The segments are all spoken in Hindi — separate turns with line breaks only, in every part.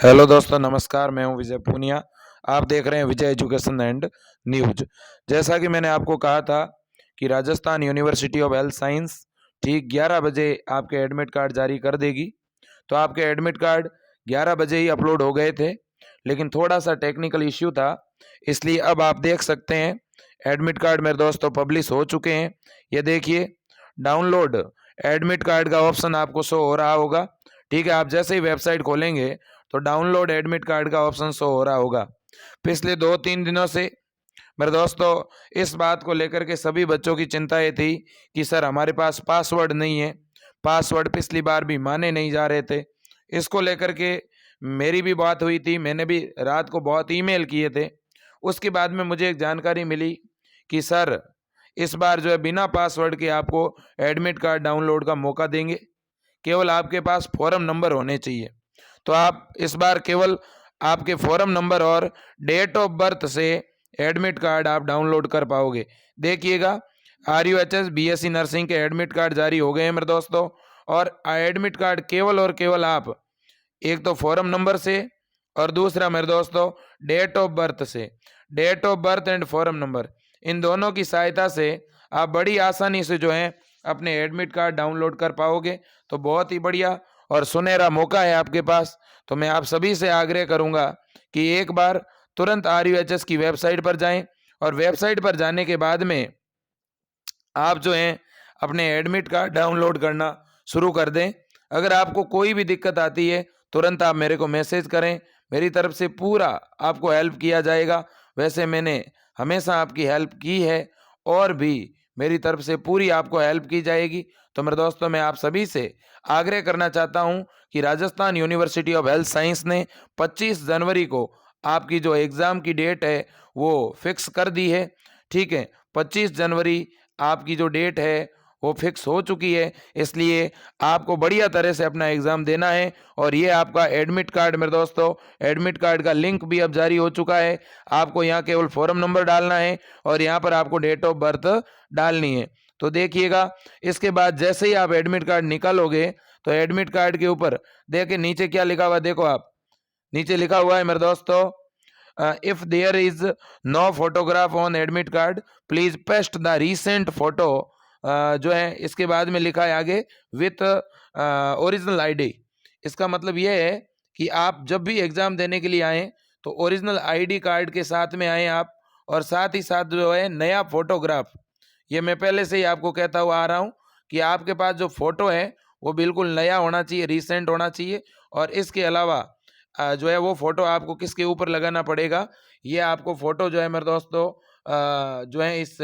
हेलो दोस्तों, नमस्कार। मैं हूं विजय पूनिया। आप देख रहे हैं विजय एजुकेशन एंड न्यूज। जैसा कि मैंने आपको कहा था कि Rajasthan university of health science ठीक 11 बजे आपके एडमिट कार्ड जारी कर देगी। तो आपके एडमिट कार्ड 11 बजे ही अपलोड हो गए थे, लेकिन थोड़ा सा टेक्निकल इश्यू था, इसलिए अब आप देख सकते हैं एडमिट कार्ड मेरे दोस्तों पब्लिश हो चुके हैं। ये देखिए, डाउनलोड एडमिट कार्ड का ऑप्शन आपको शो हो रहा होगा। ठीक है, आप जैसे ही वेबसाइट खोलेंगे तो डाउनलोड एडमिट कार्ड का ऑप्शन शो हो रहा होगा। पिछले 2-3 दिनों से मेरे दोस्तों इस बात को लेकर के सभी बच्चों की चिंता ये थी कि सर हमारे पास पासवर्ड नहीं है, पासवर्ड पिछली बार भी माने नहीं जा रहे थे। इसको लेकर के मेरी भी बात हुई थी, मैंने भी रात को बहुत ईमेल किए थे। उसके बाद में मुझे एक जानकारी मिली कि सर इस बार जो है बिना पासवर्ड के आपको एडमिट कार्ड डाउनलोड का मौका देंगे। केवल आपके पास फॉरम नंबर होने चाहिए। तो आप इस बार केवल आपके फॉरम नंबर और डेट ऑफ बर्थ से एडमिट कार्ड आप डाउनलोड कर पाओगे। देखिएगा, RUHS BSc नर्सिंग के एडमिट कार्ड जारी हो गए हैं मेरे दोस्तों। और एडमिट कार्ड केवल और केवल आप एक तो फॉरम नंबर से और दूसरा मेरे दोस्तों डेट ऑफ बर्थ से, date of birth and form number, इन दोनों की सहायता से आप बड़ी आसानी से जो है अपने एडमिट कार्ड डाउनलोड कर पाओगे। तो बहुत ही बढ़िया और सुनहरा मौका है आपके पास। तो मैं आप सभी से आग्रह करूंगा कि एक बार तुरंत RUHS की वेबसाइट पर जाएं और वेबसाइट पर जाने के बाद में आप जो हैं अपने एडमिट कार्ड डाउनलोड करना शुरू कर दें। अगर आपको कोई भी दिक्कत आती है तुरंत आप मेरे को मैसेज करें, मेरी तरफ से पूरा आपको हेल्प किया जाएगा। वैसे मैंने हमेशा आपकी हेल्प की है और भी मेरी तरफ से पूरी आपको हेल्प की जाएगी। तो मेरे दोस्तों, मैं आप सभी से आग्रह करना चाहता हूं कि Rajasthan university of health science ने 25 जनवरी को आपकी जो एग्ज़ाम की डेट है वो फिक्स कर दी है। ठीक है, 25 जनवरी आपकी जो डेट है वो फिक्स हो चुकी है, इसलिए आपको बढ़िया तरह से अपना एग्ज़ाम देना है। और ये आपका एडमिट कार्ड मेरे दोस्तों, एडमिट कार्ड का लिंक भी अब जारी हो चुका है। आपको यहाँ केवल फॉरम नंबर डालना है और यहाँ पर आपको डेट ऑफ बर्थ डालनी है। तो देखिएगा, इसके बाद जैसे ही आप एडमिट कार्ड निकालोगे तो एडमिट कार्ड के ऊपर देखिए नीचे क्या लिखा हुआ है। देखो आप, नीचे लिखा हुआ है मेरे दोस्तों, if there is no photograph on admit card please paste the recent photo. जो है इसके बाद में लिखा है आगे विथ ओरिजिनल आईडी। इसका मतलब यह है कि आप जब भी एग्जाम देने के लिए आए तो ओरिजिनल आईडी कार्ड के साथ में आए आप, और साथ ही साथ जो है नया फोटोग्राफ। ये मैं पहले से ही आपको कहता हुआ आ रहा हूँ कि आपके पास जो फोटो है वो बिल्कुल नया होना चाहिए, रीसेंट होना चाहिए। और इसके अलावा जो है वो फोटो आपको किसके ऊपर लगाना पड़ेगा, ये आपको फोटो जो है मेरे दोस्तों जो है इस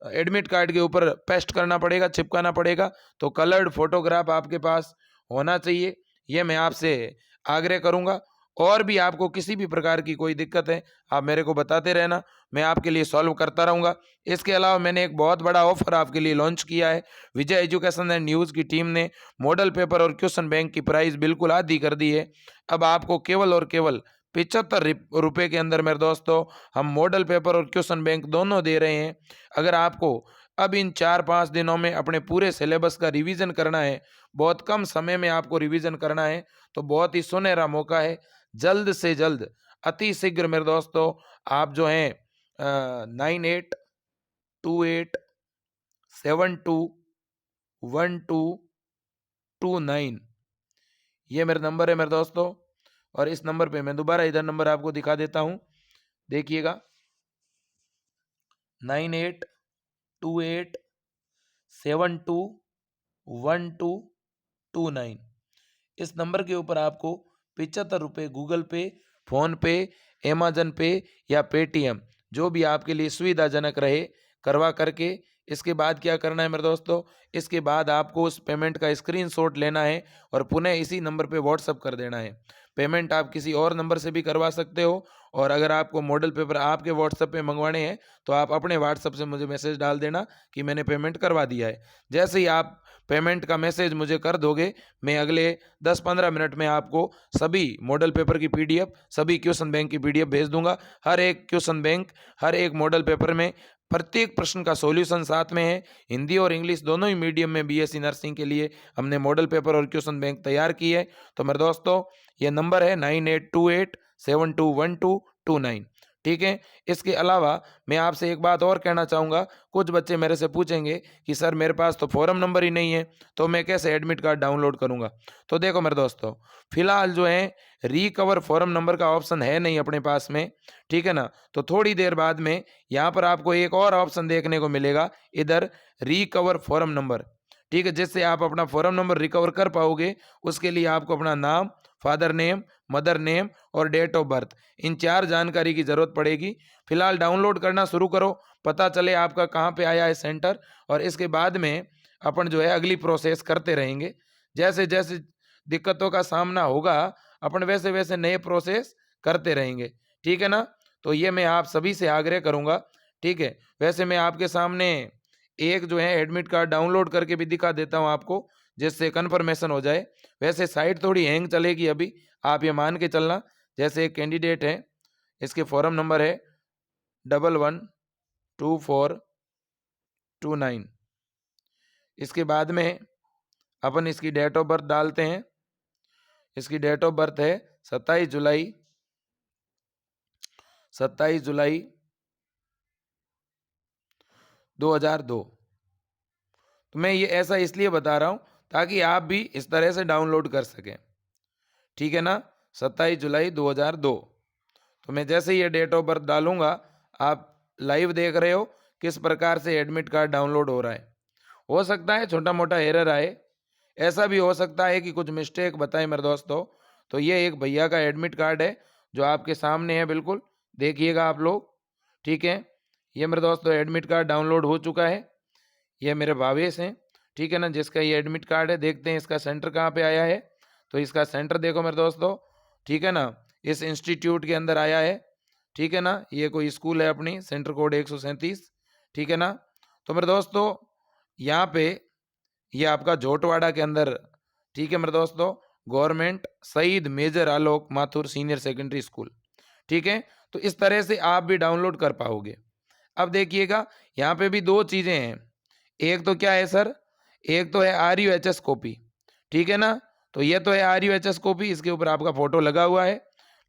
एडमिट कार्ड के ऊपर पेस्ट करना पड़ेगा, चिपकाना पड़ेगा। तो कलर्ड फोटोग्राफ आपके पास होना चाहिए, ये मैं आपसे आग्रह करूंगा। और भी आपको किसी भी प्रकार की कोई दिक्कत है आप मेरे को बताते रहना, मैं आपके लिए सॉल्व करता रहूँगा। इसके अलावा मैंने एक बहुत बड़ा ऑफर आपके लिए लॉन्च किया है। विजय एजुकेशन एंड न्यूज़ की टीम ने मॉडल पेपर और क्वेश्चन बैंक की प्राइस बिल्कुल आधी कर दी है। अब आपको केवल और केवल 75 रुपये के अंदर मेरे दोस्तों हम मॉडल पेपर और क्वेश्चन बैंक दोनों दे रहे हैं। अगर आपको अब इन 4-5 दिनों में अपने पूरे सिलेबस का रिवीजन करना है, बहुत कम समय में आपको रिवीजन करना है, तो बहुत ही सुनहरा मौका है। जल्द से जल्द, अति शीघ्र मेरे दोस्तों, आप जो हैं 9828721229, ये मेरा नंबर है मेरे दोस्तों। और इस नंबर पे मैं दोबारा इधर नंबर आपको दिखा देता हूँ, देखिएगा 9828721229। इस नंबर के ऊपर आपको 75 रुपये गूगल पे, फोन पे, अमेजन पे या पेटीएम, जो भी आपके लिए सुविधाजनक रहे, करवा करके इसके बाद क्या करना है मेरे दोस्तों, इसके बाद आपको उस पेमेंट का स्क्रीनशॉट लेना है और पुनः इसी नंबर पे व्हाट्सअप कर देना है। पेमेंट आप किसी और नंबर से भी करवा सकते हो, और अगर आपको मॉडल पेपर आपके व्हाट्सएप पे मंगवाने हैं तो आप अपने व्हाट्सएप से मुझे मैसेज डाल देना कि मैंने पेमेंट करवा दिया है। जैसे ही आप पेमेंट का मैसेज मुझे कर दोगे, मैं अगले 10-15 मिनट में आपको सभी मॉडल पेपर की PDF, सभी क्वेश्चन बैंक की PDF भेज दूंगा। हर एक क्वेश्चन बैंक, हर एक मॉडल पेपर में प्रत्येक प्रश्न का सॉल्यूशन साथ में है। हिंदी और इंग्लिश दोनों ही मीडियम में BSc नर्सिंग के लिए हमने मॉडल पेपर और क्वेश्चन बैंक तैयार की है। तो मेरे दोस्तों, ये नंबर है 9828721229। ठीक है। इसके अलावा मैं आपसे एक बात और कहना चाहूँगा, कुछ बच्चे मेरे से पूछेंगे कि सर मेरे पास तो फॉर्म नंबर ही नहीं है, तो मैं कैसे एडमिट कार्ड डाउनलोड करूँगा। तो देखो मेरे दोस्तों, फिलहाल जो है रिकवर फॉर्म नंबर का ऑप्शन है नहीं अपने पास में, ठीक है ना। तो थोड़ी देर बाद में यहाँ पर आपको एक और ऑप्शन देखने को मिलेगा, इधर रिकवर फॉर्म नंबर, ठीक है, जिससे आप अपना फॉर्म नंबर रिकवर कर पाओगे। उसके लिए आपको अपना नाम, फादर नेम, मदर नेम और डेट ऑफ बर्थ, इन 4 जानकारी की ज़रूरत पड़ेगी। फिलहाल डाउनलोड करना शुरू करो, पता चले आपका कहाँ पे आया है सेंटर, और इसके बाद में अपन जो है अगली प्रोसेस करते रहेंगे। जैसे जैसे दिक्कतों का सामना होगा अपन वैसे वैसे नए प्रोसेस करते रहेंगे, ठीक है ना। तो ये मैं आप सभी से आग्रह करूँगा, ठीक है। वैसे मैं आपके सामने एक जो है एडमिट कार्ड डाउनलोड करके भी दिखा देता हूँ आपको, जिससे कन्फर्मेशन हो जाए। वैसे साइट थोड़ी हैंग चलेगी अभी, आप ये मान के चलना। जैसे एक कैंडिडेट है, इसके फॉर्म नंबर है 112429। इसके बाद में अपन इसकी डेट ऑफ बर्थ डालते हैं। इसकी डेट ऑफ बर्थ है 27 जुलाई 2002। तो मैं ये ऐसा इसलिए बता रहा हूँ ताकि आप भी इस तरह से डाउनलोड कर सकें, ठीक है ना। 27 जुलाई 2002। तो मैं जैसे ये डेट ऑफ बर्थ डालूंगा, आप लाइव देख रहे हो किस प्रकार से एडमिट कार्ड डाउनलोड हो रहा है। हो सकता है छोटा मोटा एरर आए, ऐसा भी हो सकता है कि कुछ मिस्टेक बताए मेरे दोस्तों। तो ये एक भैया का एडमिट कार्ड है जो आपके सामने है, बिल्कुल देखिएगा आप लोग, ठीक है। ये मेरे दोस्तों एडमिट कार्ड डाउनलोड हो चुका है। ये मेरे भावेश हैं, ठीक है ना, जिसका ये एडमिट कार्ड है। देखते हैं इसका सेंटर कहाँ पे आया है। तो इसका सेंटर देखो मेरे दोस्तों, ठीक है ना, इस इंस्टीट्यूट के अंदर आया है, ठीक है ना। ये कोई स्कूल है अपनी, सेंटर कोड 137, ठीक है ना। तो मेरे दोस्तों यहाँ पे ये आपका जोटवाड़ा के अंदर, ठीक है मेरे दोस्तों, गवर्नमेंट शहीद मेजर आलोक माथुर सीनियर सेकेंडरी स्कूल, ठीक है। तो इस तरह से आप भी डाउनलोड कर पाओगे। अब देखिएगा यहाँ पे भी 2 चीज़ें हैं। एक तो क्या है सर, एक तो है RUHS कॉपी, ठीक है ना। तो ये तो है RUHS कॉपी, इसके ऊपर आपका फोटो लगा हुआ है।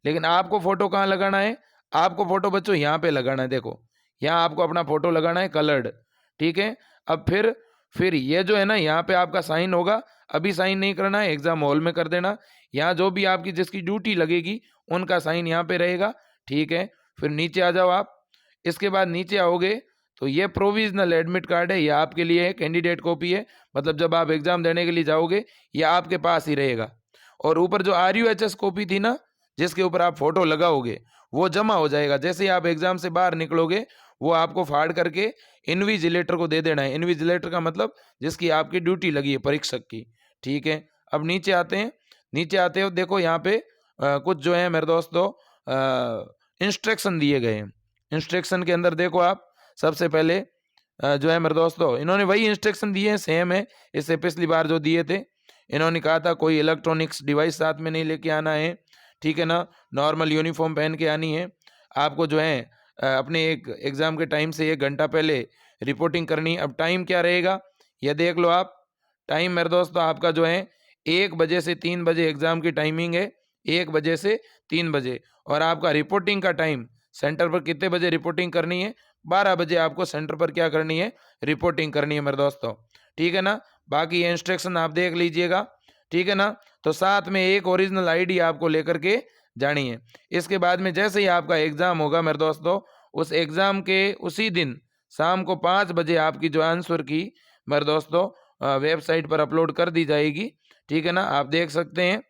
लेकिन आपको फोटो कहाँ लगाना है, आपको फोटो बच्चों यहाँ पे लगाना है। देखो यहाँ आपको अपना फोटो लगाना है कलर्ड, ठीक है। अब फिर ये जो है ना, यहाँ पे आपका साइन होगा। अभी साइन नहीं करना है, एग्जाम हॉल में कर देना। यहाँ जो भी आपकी जिसकी ड्यूटी लगेगी उनका साइन यहाँ पे रहेगा, ठीक है। फिर नीचे आ जाओ आप। इसके बाद नीचे आओगे तो ये प्रोविजनल एडमिट कार्ड है, ये आपके लिए है, कैंडिडेट कॉपी है। मतलब जब आप एग्जाम देने के लिए जाओगे ये आपके पास ही रहेगा। और ऊपर जो RUHS कॉपी थी ना, जिसके ऊपर आप फोटो लगाओगे, वो जमा हो जाएगा। जैसे ही आप एग्जाम से बाहर निकलोगे वो आपको फाड़ करके इन्विजिलेटर को दे देना है। इन्विजिलेटर का मतलब जिसकी आपकी ड्यूटी लगी है परीक्षक की, ठीक है। अब नीचे आते हैं। नीचे आते हो देखो यहाँ पे कुछ जो है मेरे दोस्तों इंस्ट्रक्शन दिए गए हैं। इंस्ट्रक्शन के अंदर देखो आप, सबसे पहले जो है मेरे दोस्तों इन्होंने वही इंस्ट्रक्शन दिए हैं, सेम है इससे पिछली बार जो दिए थे। इन्होंने कहा था कोई इलेक्ट्रॉनिक्स डिवाइस साथ में नहीं लेके आना है, ठीक है ना। नॉर्मल यूनिफॉर्म पहन के आनी है। आपको जो है अपने एक एग्ज़ाम के टाइम से 1 घंटा पहले रिपोर्टिंग करनी। अब टाइम क्या रहेगा ये देख लो आप। टाइम मेरे दोस्तों आपका जो है 1 बजे से 3 बजे एग्ज़ाम की टाइमिंग है, 1 बजे से 3 बजे। और आपका रिपोर्टिंग का टाइम, सेंटर पर कितने बजे रिपोर्टिंग करनी है, 12 बजे आपको सेंटर पर क्या करनी है, रिपोर्टिंग करनी है मेरे दोस्तों, ठीक है ना। बाकी ये इंस्ट्रक्शन आप देख लीजिएगा, ठीक है ना। तो साथ में एक ओरिजिनल ID आपको लेकर के जानी है। इसके बाद में जैसे ही आपका एग्ज़ाम होगा मेरे दोस्तों, उस एग्ज़ाम के उसी दिन शाम को 5 बजे आपकी जो आंसर की मेरे दोस्तों वेबसाइट पर अपलोड कर दी जाएगी, ठीक है ना, आप देख सकते हैं।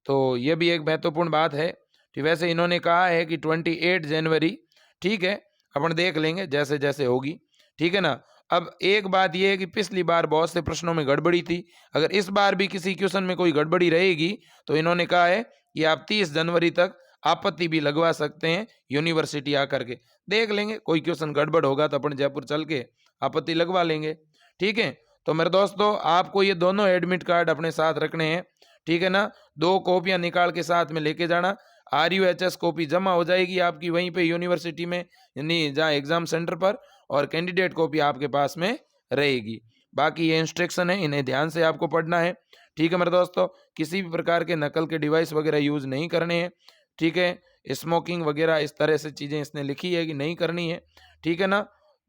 तो ये भी एक महत्वपूर्ण बात है। कि वैसे इन्होंने कहा है कि 28 जनवरी, ठीक है, अपन देख लेंगे जैसे जैसे होगी, ठीक है ना। अब एक बात यह है कि पिछली बार बहुत से प्रश्नों में गड़बड़ी थी। अगर इस बार भी किसी क्वेश्चन में कोई गड़बड़ी रहेगी तो इन्होंने कहा है कि आप 30 जनवरी तक आपत्ति भी लगवा सकते हैं यूनिवर्सिटी आकर के। देख लेंगे, कोई क्वेश्चन गड़बड़ होगा तो अपन जयपुर चल के आपत्ति लगवा लेंगे, ठीक है। तो मेरे दोस्तों आपको ये दोनों एडमिट कार्ड अपने साथ रखने हैं, ठीक है ना। 2 कॉपियां निकाल के साथ में लेके जाना। RUHS कॉपी जमा हो जाएगी आपकी वहीं पे यूनिवर्सिटी में, यानी जहाँ एग्जाम सेंटर पर, और कैंडिडेट कॉपी आपके पास में रहेगी। बाकी ये इंस्ट्रक्शन है, इन्हें ध्यान से आपको पढ़ना है, ठीक है मेरे दोस्तों, किसी भी प्रकार के नकल के डिवाइस वगैरह यूज़ नहीं करने हैं। ठीक है, स्मोकिंग वगैरह इस तरह से चीज़ें इसने लिखी है कि नहीं करनी है। ठीक है ना।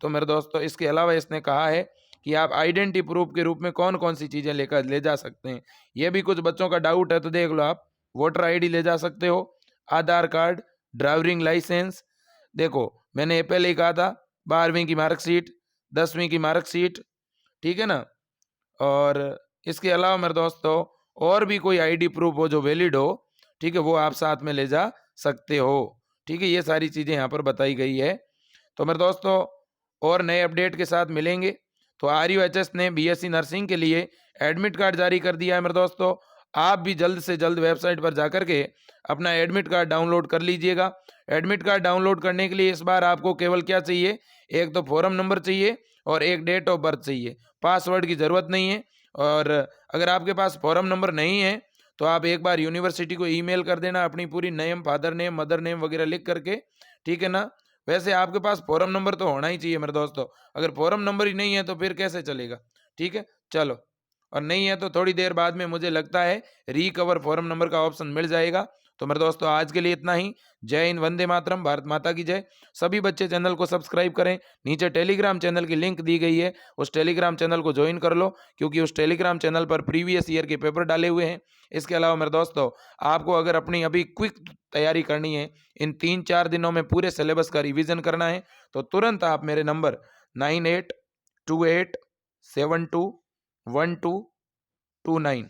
तो मेरे दोस्तों इसके अलावा इसने कहा है कि आप आइडेंटिटी प्रूफ के रूप में कौन कौन सी चीज़ें लेकर ले जा सकते हैं। ये भी कुछ बच्चों का डाउट है तो देख लो आप, वोटर आईडी ले जा सकते हो, आधार कार्ड, ड्राइविंग लाइसेंस। देखो मैंने ये पहले ही कहा था, 12वीं की मार्कशीट, 10वीं की मार्कशीट। ठीक है ना। और इसके अलावा मेरे दोस्तों और भी कोई आईडी प्रूफ हो जो वैलिड हो, ठीक है, वो आप साथ में ले जा सकते हो। ठीक है, ये सारी चीज़ें यहाँ पर बताई गई है। तो मेरे दोस्तों और नए अपडेट के साथ मिलेंगे। तो RUHS ने BSc नर्सिंग के लिए एडमिट कार्ड जारी कर दिया है मेरे दोस्तों। आप भी जल्द से जल्द वेबसाइट पर जाकर के अपना एडमिट कार्ड डाउनलोड कर लीजिएगा। एडमिट कार्ड डाउनलोड करने के लिए इस बार आपको केवल क्या चाहिए, एक तो फॉर्म नंबर चाहिए और एक डेट ऑफ बर्थ चाहिए। पासवर्ड की ज़रूरत नहीं है। और अगर आपके पास फॉर्म नंबर नहीं है तो आप एक बार यूनिवर्सिटी को ईमेल कर देना अपनी पूरी name, father name, mother name वगैरह लिख करके। ठीक है ना। वैसे आपके पास फॉर्म नंबर तो होना ही चाहिए मेरे दोस्तों। अगर फॉर्म नंबर ही नहीं है तो फिर कैसे चलेगा। ठीक है, चलो। और नहीं है तो थोड़ी देर बाद में मुझे लगता है रिकवर फॉर्म नंबर का ऑप्शन मिल जाएगा। तो मेरे दोस्तों आज के लिए इतना ही। जय हिंद, वंदे मातरम, भारत माता की जय। सभी बच्चे चैनल को सब्सक्राइब करें। नीचे टेलीग्राम चैनल की लिंक दी गई है, उस टेलीग्राम चैनल को ज्वाइन कर लो, क्योंकि उस टेलीग्राम चैनल पर प्रीवियस ईयर के पेपर डाले हुए हैं। इसके अलावा मेरे दोस्तों आपको अगर अपनी अभी क्विक तैयारी करनी है, इन 3-4 दिनों में पूरे सिलेबस का रिवीजन करना है, तो तुरंत आप मेरे नंबर 9828721229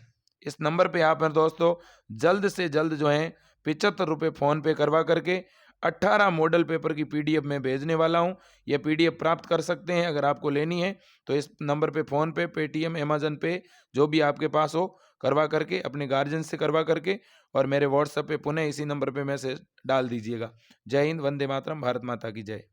इस नंबर पे आप मेरे दोस्तों जल्द से जल्द जो है 75 रुपये फ़ोन पे करवा करके 18 मॉडल पेपर की PDF में भेजने वाला हूँ। ये PDF प्राप्त कर सकते हैं अगर आपको लेनी है तो इस नंबर पे फ़ोन पे, पेटीएम, अमेजन पे, जो भी आपके पास हो, करवा करके अपने गार्जियन से करवा करके और मेरे व्हाट्सएप पे पुनः इसी नंबर पे मैसेज डाल दीजिएगा। जय हिंद, वंदे मातरम, भारत माता की जय।